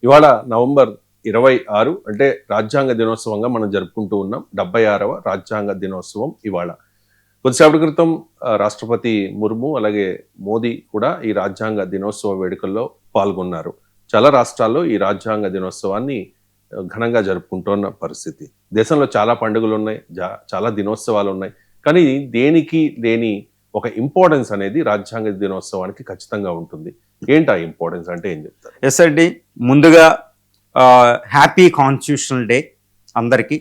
ఇవాళ నవంబర్ 26 అంటే రాజ్యాంగ దినోత్సవంగా మనం జరుపుకుంటూ ఉన్నాం. 76వ రాజ్యాంగ దినోత్సవం ఇవాళ. కొద్దిసేపటి క్రితం రాష్ట్రపతి ముర్ము అలాగే మోదీ కూడా ఈ రాజ్యాంగ దినోత్సవ వేడుకల్లో పాల్గొన్నారు. చాలా రాష్ట్రాల్లో ఈ రాజ్యాంగ దినోత్సవాన్ని ఘనంగా జరుపుకుంటున్న పరిస్థితి. దేశంలో చాలా పండుగలు ఉన్నాయి, చాలా దినోత్సవాలు ఉన్నాయి. కానీ దేనికి లేని ఒక ఇంపార్టెన్స్ అనేది రాజ్యాంగ దినోత్సవానికి ఖచ్చితంగా ఉంటుంది. ఏంటి ఆ ఇంపార్టెన్స్ అంటే ఏం చెప్తారు? ఎస్ అండి, ముందుగా హ్యాపీ కాన్స్టిట్యూషనల్ డే అందరికీ.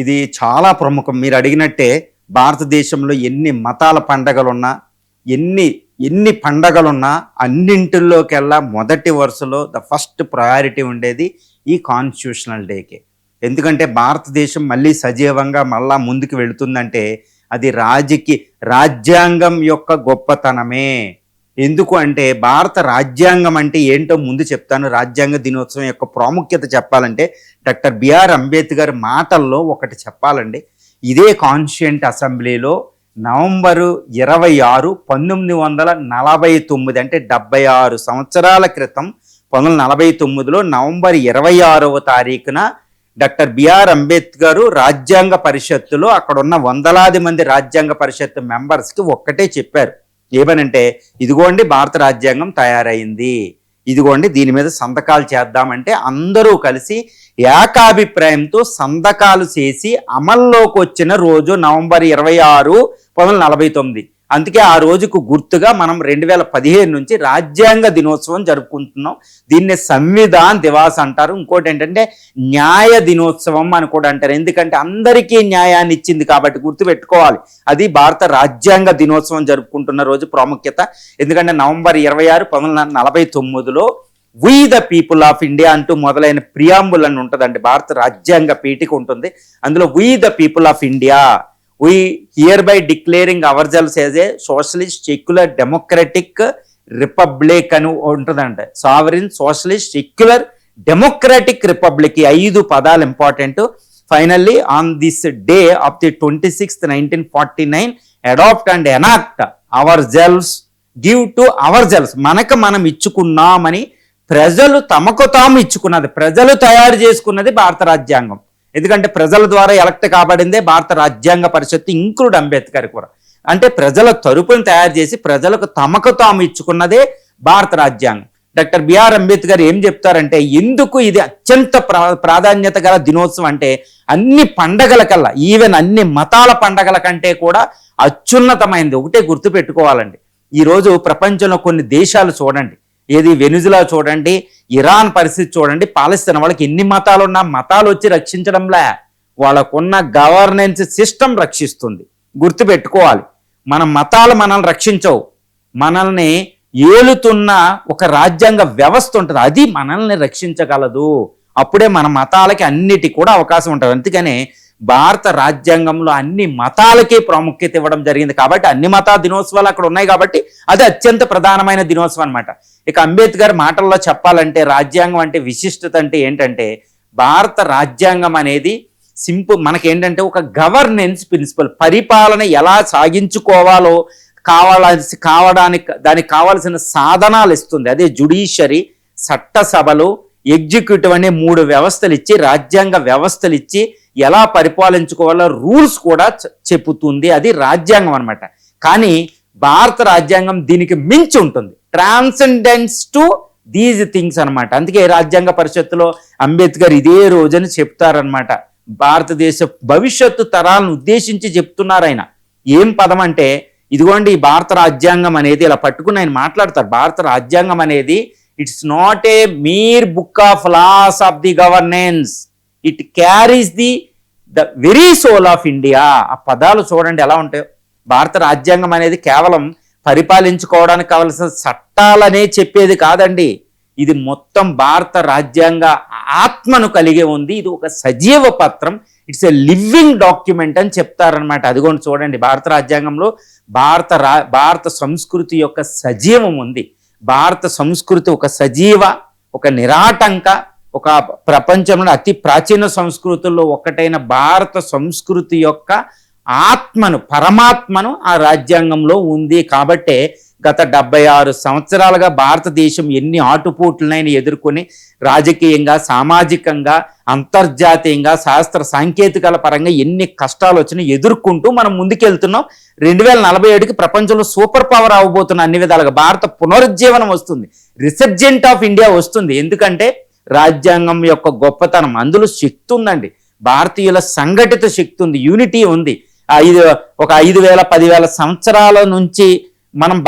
ఇది చాలా ప్రముఖం. మీరు అడిగినట్టే భారతదేశంలో ఎన్ని మతాల పండగలున్నా, ఎన్ని పండగలున్నా అన్నింటిలోకెల్లా మొదటి వరుసలో ద ఫస్ట్ ప్రయారిటీ ఉండేది ఈ కాన్స్టిట్యూషనల్ డేకే. ఎందుకంటే భారతదేశం మళ్ళీ సజీవంగా మళ్ళా ముందుకు వెళుతుందంటే అది రాజ్యాంగం యొక్క గొప్పతనమే. ఎందుకు అంటే భారత రాజ్యాంగం అంటే ఏంటో ముందు చెప్తాను. రాజ్యాంగ దినోత్సవం యొక్క ప్రాముఖ్యత చెప్పాలంటే డాక్టర్ బిఆర్ అంబేద్కర్ మాటల్లో ఒకటి చెప్పాలండి. ఇదే కాన్స్టిట్యూయెంట్ అసెంబ్లీలో నవంబరు 26, 1949 అంటే 76 సంవత్సరాల క్రితం 1949లో నవంబర్ 26వ తారీఖున డాక్టర్ బిఆర్ అంబేద్కర్ రాజ్యాంగ పరిషత్తులో అక్కడ ఉన్న వందలాది మంది రాజ్యాంగ పరిషత్ మెంబర్స్కి ఒక్కటే చెప్పారు. ఏమనంటే, ఇదిగోండి భారత రాజ్యాంగం తయారైంది, ఇదిగోండి దీని మీద సంతకాలు చేద్దామంటే అందరూ కలిసి ఏకాభిప్రాయంతో సంతకాలు చేసి అమల్లోకి వచ్చిన రోజు నవంబర్ 26, 1949. అందుకే ఆ రోజుకు గుర్తుగా మనం 2015 నుంచి రాజ్యాంగ దినోత్సవం జరుపుకుంటున్నాం. దీన్ని సంవిధాన్ దివాస్ అంటారు. ఇంకోటి ఏంటంటే న్యాయ దినోత్సవం అని కూడా అంటారు. ఎందుకంటే అందరికీ న్యాయాన్ని ఇచ్చింది కాబట్టి గుర్తుపెట్టుకోవాలి. అది భారత రాజ్యాంగ దినోత్సవం జరుపుకుంటున్న రోజు ప్రాముఖ్యత. ఎందుకంటే నవంబర్ 26, 1949లో we the people of India అంటూ మొదలైన ప్రియాంబుల్ అని ఉంటుందండి. భారత రాజ్యాంగ పీఠిక ఉంటుంది. అందులో we the people of India, we hereby declaring ourselves as a socialist, secular, democratic republic అని ఉంటుందంట. Sovereign, socialist, secular, democratic republic, ఈ 5 పదాలు important. Finally on this day of the 26th, 1949 adopt and enact ourselves, give to ourselves, మనకు మనం ఇచ్చుకున్నామని ప్రజలు తమకు తాము ఇచ్చుకున్నది, ప్రజలు తయారు చేసుకున్నది భారత రాజ్యాంగం. ఎందుకంటే ప్రజల ద్వారా ఎలక్ట్ కాబడిందే భారత రాజ్యాంగ పరిషత్తు, ఇంక్లూడ్ అంబేద్కర్ కూడా. అంటే ప్రజల తరపును తయారు చేసి ప్రజలకు తమకు తాము ఇచ్చుకున్నదే భారత రాజ్యాంగం. డాక్టర్ బిఆర్ అంబేద్కర్ ఏం చెప్తారంటే, ఎందుకు ఇది అత్యంత ప్రాధాన్యత గల దినోత్సవం అంటే, అన్ని పండగల కల్లా, ఈవెన్ అన్ని మతాల పండగల కంటే కూడా అత్యున్నతమైనది. ఒకటే గుర్తుపెట్టుకోవాలండి. ఈరోజు ప్రపంచంలో కొన్ని దేశాలు చూడండి, ఏది వెనుజులా చూడండి, ఇరాన్ పరిస్థితి చూడండి, పాలస్తీనా, వాళ్ళకి ఎన్ని మతాలు ఉన్నా మతాలు వచ్చి రక్షించడంలే, వాళ్ళకున్న గవర్నెన్స్ సిస్టమ్ రక్షిస్తుంది. గుర్తుపెట్టుకోవాలి. మన మతాలు మనల్ని రక్షించవు, మనల్ని ఏలుతున్న ఒక రాజ్యాంగ వ్యవస్థ ఉంటుంది, అది మనల్ని రక్షించగలదు. అప్పుడే మన మతాలకి అన్నిటి కూడా అవకాశం ఉంటుంది. అందుకనే భారత రాజ్యాంగంలో అన్ని మతాలకే ప్రాముఖ్యత ఇవ్వడం జరిగింది. కాబట్టి అన్ని మతా దినోత్సవాలు అక్కడ ఉన్నాయి కాబట్టి అది అత్యంత ప్రధానమైన దినోత్సవం అనమాట. ఇక అంబేద్కర్ మాటల్లో చెప్పాలంటే రాజ్యాంగం అంటే విశిష్టత అంటే ఏంటంటే, భారత రాజ్యాంగం అనేది మనకేంటంటే ఒక గవర్నెన్స్ ప్రిన్సిపల్, పరిపాలన ఎలా సాగించుకోవాలో దానికి కావాల్సిన సాధనాలు ఇస్తుంది. అదే జుడిషియరీ, చట్టసభలు, ఎగ్జిక్యూటివ్ అనే 3 వ్యవస్థలు ఇచ్చి, రాజ్యాంగ వ్యవస్థలు ఇచ్చి ఎలా పరిపాలించుకోవాలో రూల్స్ కూడా చెప్పుతుంది. అది రాజ్యాంగం అనమాట. కానీ భారత రాజ్యాంగం దీనికి మించి ఉంటుంది, ట్రాన్సెండెన్స్ టు దీస్ థింగ్స్ అనమాట. అందుకే రాజ్యాంగ పరిషత్తులో అంబేద్కర్ ఇదే రోజుని చెప్తారనమాట. భారతదేశ భవిష్యత్తు తరాలను ఉద్దేశించి చెప్తున్నారు ఆయన. ఏం పదం అంటే, ఇదిగోండి ఈ భారత రాజ్యాంగం అనేది, ఇలా పట్టుకుని ఆయన మాట్లాడతారు. భారత రాజ్యాంగం అనేది it's not a mere book of laws of the governance, it carries the very soul of India. ఆ పదాలు చూడండి ఎలా ఉంటాయో. భారత రాజ్యాంగం అనేది కేవలం పరిపాలించుకోవడానికి కావలసిన చట్టాలనే చెప్పేది కాదండి, ఇది మొత్తం భారత రాజ్యాంగ ఆత్మను కలిగి ఉంది. ఇది ఒక సజీవ పత్రం, ఇట్స్ ఎ లివింగ్ డాక్యుమెంట్ అని చెప్తారనమాట. అదిగోండి చూడండి, భారత రాజ్యాంగంలో భారత సంస్కృతి యొక్క సజీవం ఉంది. భారత సంస్కృతి ఒక సజీవ, ఒక నిరాటంక, ఒక ప్రపంచంలో అతి ప్రాచీన సంస్కృతుల్లో ఒకటైన భారత సంస్కృతి యొక్క ఆత్మను, పరమాత్మను ఆ రాజ్యాంగంలో ఉంది. కాబట్టే గత 76 సంవత్సరాలుగా భారతదేశం ఎన్ని ఆటుపోట్లనైనా ఎదుర్కొని రాజకీయంగా, సామాజికంగా, అంతర్జాతీయంగా, శాస్త్ర సాంకేతికాల పరంగా ఎన్ని కష్టాలు వచ్చినా ఎదుర్కొంటూ మనం ముందుకెళ్తున్నాం. 2047కి ప్రపంచంలో సూపర్ పవర్ అవ్వబోతున్న అన్ని విధాలుగా భారత పునరుజ్జీవనం వస్తుంది, రిసర్జెంట్ ఆఫ్ ఇండియా వస్తుంది. ఎందుకంటే రాజ్యాంగం యొక్క గొప్పతనం, అందులో శక్తి ఉందండి, భారతీయుల సంఘటిత శక్తి ఉంది, యూనిటీ ఉంది. ఒక 5,000 10,000 సంవత్సరాల నుంచి మనం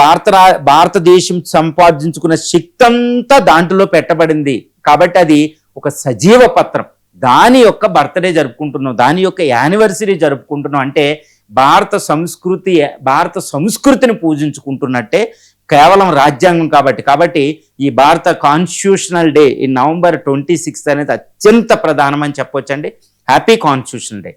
భారతదేశం సంపాదించుకున్న శక్తి అంతా దాంట్లో పెట్టబడింది. కాబట్టి అది ఒక సజీవ పత్రం. దాని యొక్క బర్త్డే జరుపుకుంటున్నాం, దాని యొక్క యానివర్సరీ జరుపుకుంటున్నాం. అంటే భారత సంస్కృతిని పూజించుకుంటున్నట్టే, కేవలం రాజ్యాంగం కాబట్టి ఈ భారత కాన్స్టిట్యూషనల్ డే ఈ నవంబర్ 26 అనేది అత్యంత ప్రధానమని చెప్పొచ్చండి. Happy constitution day.